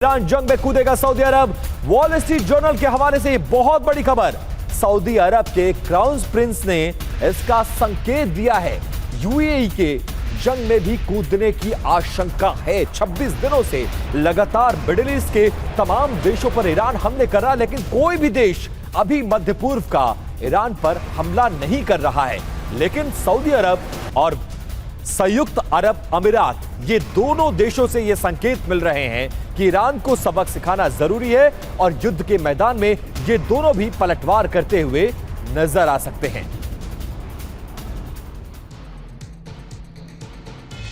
Iran जंग में कूदेगा Saudi अरब। Wall street journal के हवाले से बहुत बड़ी खबर। सऊदी अरब के क्राउन प्रिंस ने इसका संकेत दिया है। यूएई के जंग में भी कूदने की आशंका है। 26 दिनों से लगातार मिडिल ईस्ट के तमाम देशों पर ईरान हमले कर रहा है, लेकिन कोई भी देश अभी मध्य पूर्व का ईरान पर हमला नहीं कर रहा है। लेकिन सऊदी अरब और संयुक्त अरब अमीरात, ये दोनों देशों से ये संकेत मिल रहे हैं कि ईरान को सबक सिखाना जरूरी है और युद्ध के मैदान में ये दोनों भी पलटवार करते हुए नजर आ सकते हैं।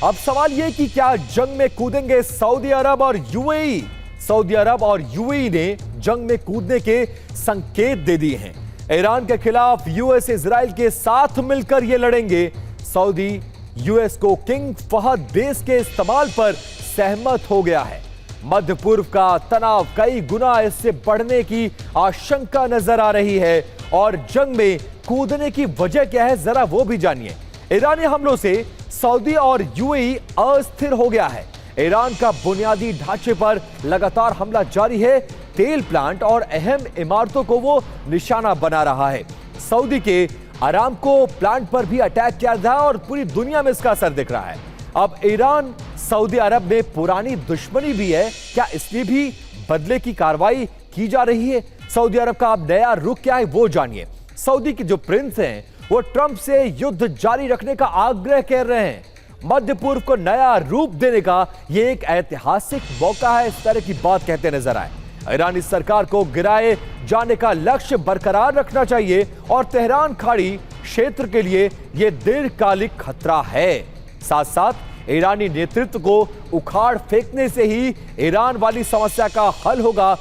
अब सवाल यह कि क्या जंग में कूदेंगे सऊदी अरब और यूएई? सऊदी अरब और यूएई ने जंग में कूदने के संकेत दे दिए हैं। ईरान के खिलाफ यूएस इजराइल के साथ मिलकर ये लड़ेंगे। सऊदी यूएस को किंग फहद बेस के इस्तेमाल पर सहमत हो गया है। मध्य पूर्व का तनाव कई गुना इससे बढ़ने की आशंका नजर आ रही है। और जंग में कूदने की वजह क्या है, जरा वो भी जानिए। ईरानी हमलों से सऊदी और यूएई अस्थिर हो गया है। ईरान का बुनियादी ढांचे पर लगातार हमला जारी है। तेल प्लांट और अहम इमारतों को वो निशाना बना रहा है। सऊदी के अरामको प्लांट पर भी अटैक किया था और पूरी दुनिया में इसका असर दिख रहा है। अब ईरान सऊदी अरब में पुरानी दुश्मनी भी है, क्या इसलिए भी बदले की कार्रवाई की जा रही है? सऊदी अरब का अब नया रुख क्या है वो जानिए। सऊदी के जो प्रिंस हैं वो ट्रंप से युद्ध जारी रखने का आग्रह कर रहे हैं। मध्य पूर्व को नया रूप देने का यह एक ऐतिहासिक मौका है, इस तरह की बात कहते नजर आए। ईरानी सरकार को गिराए जाने का लक्ष्य बरकरार रखना चाहिए और तेहरान खाड़ी क्षेत्र के लिए यह दीर्घकालिक खतरा है। साथ साथ ईरानी नेतृत्व को उखाड़ फेंकने से ही ईरान वाली समस्या का हल होगा।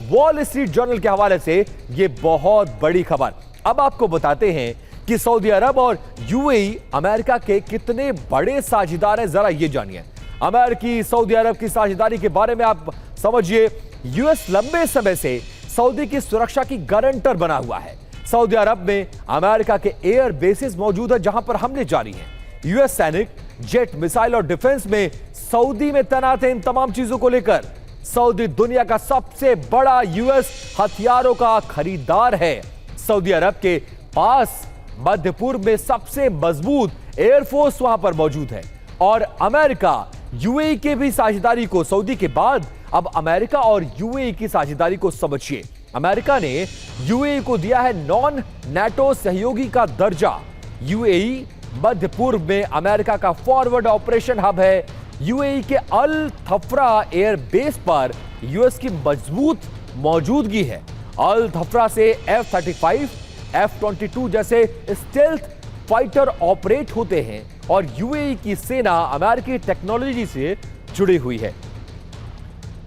वॉल स्ट्रीट जर्नल के हवाले से यह बहुत बड़ी खबर। अब आपको बताते हैं कि सऊदी अरब और यूएई अमेरिका के कितने बड़े साझेदार हैं, जरा ये जानिए। अमेरिकी सऊदी अरब की साझेदारी के बारे में आप समझिए। यूएस लंबे समय से सऊदी की सुरक्षा की गारंटर बना हुआ है। सऊदी अरब में अमेरिका के एयर बेसिस मौजूद है जहां पर हमले जारी हैं। यूएस सैनिक जेट, मिसाइल और डिफेंस में सऊदी में तैनात है। इन तमाम चीजों को लेकर सऊदी दुनिया का सबसे बड़ा यूएस हथियारों का खरीदार है। सऊदी अरब के पास मध्य पूर्व में सबसे मजबूत एयरफोर्स वहां पर मौजूद है। और अमेरिका यूएई के भी साझेदारी को, सऊदी के बाद अब अमेरिका और यूएई की साझेदारी को समझिए। अमेरिका ने यूएई को दिया है नॉन नेटो सहयोगी का दर्जा। यूएई मध्य पूर्व में अमेरिका का फॉरवर्ड ऑपरेशन हब है। यूएई के अल धफ्रा एयर बेस पर यूएस की मजबूत मौजूदगी है। अल धफ्रा से F-35, F-22 जैसे स्टेल्थ फाइटर ऑपरेट होते हैं और यूएई की सेना अमेरिकी टेक्नोलॉजी से जुड़ी हुई है।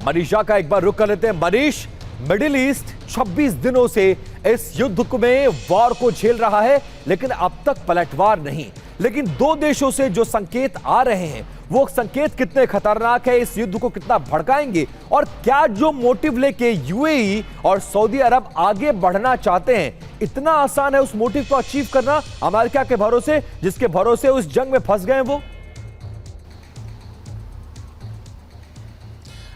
मनीष झा का एक बार रुक कर लेते हैं। मनीष, मिडिल ईस्ट 26 दिनों से इस युद्ध में वार को झेल रहा है, लेकिन अब तक पलटवार नहीं। लेकिन दो देशों से जो संकेत आ रहे हैं वो संकेत कितने खतरनाक है, इस युद्ध को कितना भड़काएंगे और क्या जो मोटिव लेके यूएई और सऊदी अरब आगे बढ़ना चाहते हैं, इतना आसान है उस मोटिव को अचीव करना अमेरिका के भरोसे, जिसके भरोसे उस जंग में फंस गए वो?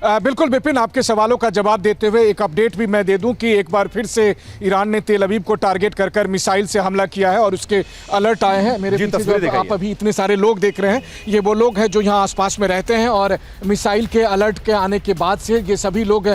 बिल्कुल विपिन, आपके सवालों का जवाब देते हुए एक अपडेट भी मैं दे दूं कि एक बार फिर से ईरान ने तेल अवीव को टारगेट कर मिसाइल से हमला किया है और उसके अलर्ट आए हैं। मेरे पीछे जो आप अभी इतने सारे लोग देख रहे हैं, ये वो लोग हैं जो यहाँ आसपास में रहते हैं और मिसाइल के अलर्ट के आने के बाद से ये सभी लोग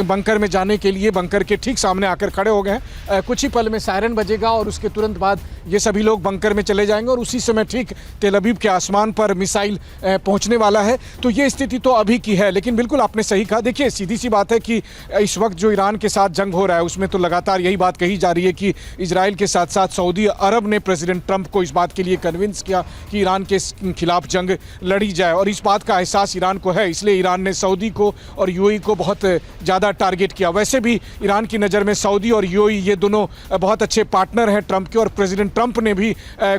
बंकर में जाने के लिए बंकर के ठीक सामने आकर खड़े हो गए हैं। कुछ ही पल में सायरन बजेगा और उसके तुरंत बाद ये सभी लोग बंकर में चले जाएंगे और उसी समय ठीक तेल अवीव के आसमान पर मिसाइल पहुँचने वाला है। तो ये स्थिति तो अभी की है, लेकिन बिल्कुल आपने सही कहा। देखिए, सीधी सी बात है कि इस वक्त जो ईरान के साथ जंग हो रहा है उसमें तो लगातार यही बात कही जा रही है कि इजराइल के साथ साथ सऊदी अरब ने प्रेसिडेंट ट्रंप को इस बात के लिए कन्विंस किया कि ईरान के खिलाफ जंग लड़ी जाए और इस बात का एहसास ईरान को है। इसलिए ईरान ने सऊदी को और यूएई को बहुत ज़्यादा टारगेट किया। वैसे भी ईरान की नज़र में सऊदी और यूएई ये दोनों बहुत अच्छे पार्टनर हैं ट्रंप के और प्रेसिडेंट ट्रंप ने भी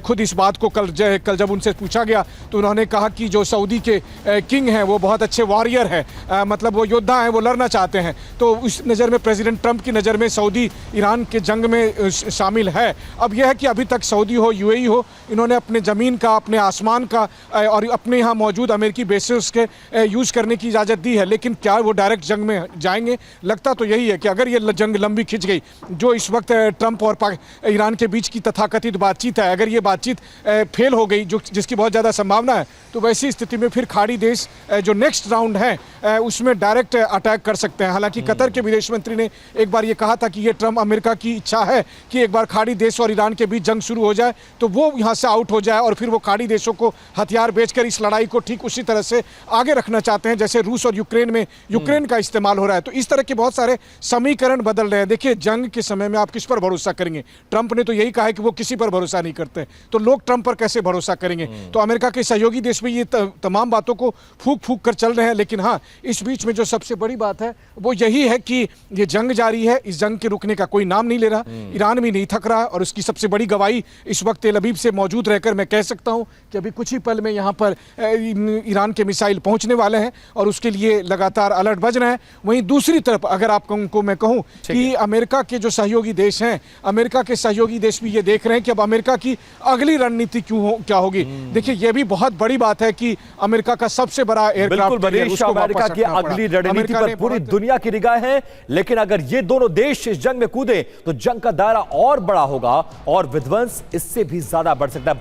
खुद इस बात को कल जब उनसे पूछा गया तो उन्होंने कहा कि जो सऊदी के किंग हैं वो बहुत अच्छे वॉरियर हैं मतलब वो योद्धा हैं, वो लड़ना चाहते हैं। तो उस नज़र में प्रेसिडेंट ट्रंप की नज़र में सऊदी ईरान के जंग में शामिल है। अब यह है कि अभी तक सऊदी हो, यूएई हो, इन्होंने अपने ज़मीन का, अपने आसमान का और अपने यहाँ मौजूद अमेरिकी बेसेस के यूज़ करने की इजाज़त दी है। लेकिन क्या वो डायरेक्ट जंग में जाएंगे? लगता तो यही है कि अगर ये जंग लंबी खिंच गई, जो इस वक्त ट्रंप और ईरान के बीच की तथाकथित बातचीत है, अगर ये बातचीत फेल हो गई, जिसकी बहुत ज़्यादा संभावना है, तो वैसी स्थिति में फिर खाड़ी देश जो नेक्स्ट राउंड है उसमें डायरेक्ट अटैक कर सकते हैं। हालांकि कतर के विदेश मंत्री ने एक बार ये कहा था कि ये ट्रंप अमेरिका की इच्छा है कि एक बार खाड़ी देश और ईरान के बीच जंग शुरू हो जाए तो वो यहाँ से आउट हो जाए और फिर वो खाड़ी देशों को हथियार बेचकर इस लड़ाई को ठीक उसी तरह से आगे रखना चाहते हैं जैसे रूस और यूक्रेन में यूक्रेन का इस्तेमाल हो रहा है। तो इस तरह के बहुत सारे समीकरण बदल रहे हैं। देखिए, जंग के समय में आप किस पर भरोसा करेंगे? ट्रंप ने तो यही कहा है कि वो किसी पर भरोसा नहीं करते, तो लोग ट्रंप पर कैसे भरोसा करेंगे? तो अमेरिका के सहयोगी देश में ये तमाम बातों को फूंक फूंक कर चल रहे हैं। लेकिन हाँ, इस बीच में जो सबसे बड़ी बात है वो यही है कि ये जंग जारी है, इस जंग के रुकने का कोई नाम नहीं ले रहा, ईरान भी नहीं थक रहा और उसकी सबसे बड़ी गवाही इस वक्त तेल अवीव से मौजूद रहकर मैं कह सकता हूं कि अभी कुछ ही पल में यहां पर ईरान के मिसाइल पहुंचने वाले हैं और उसके लिए लगातार अलर्ट बज रहे हैं। वहीं दूसरी तरफ अगर आपको मैं कहूं कि अमेरिका के जो सहयोगी देश हैं, अमेरिका के सहयोगी देश भी ये देख रहे हैं कि अब अमेरिका की अगली रणनीति क्या होगी। देखिए, ये भी बहुत बड़ी बात है कि अमेरिका का सबसे बड़ा एयरक्राफ्ट अमेरिका की अगली रणनीति पर पूरी दुनिया की निगाह है। लेकिन अगर ये दोनों देश इस जंग में कूदे तो जंग का दायरा और बड़ा होगा और विध्वंस इससे भी ज्यादा बढ़ सकता है।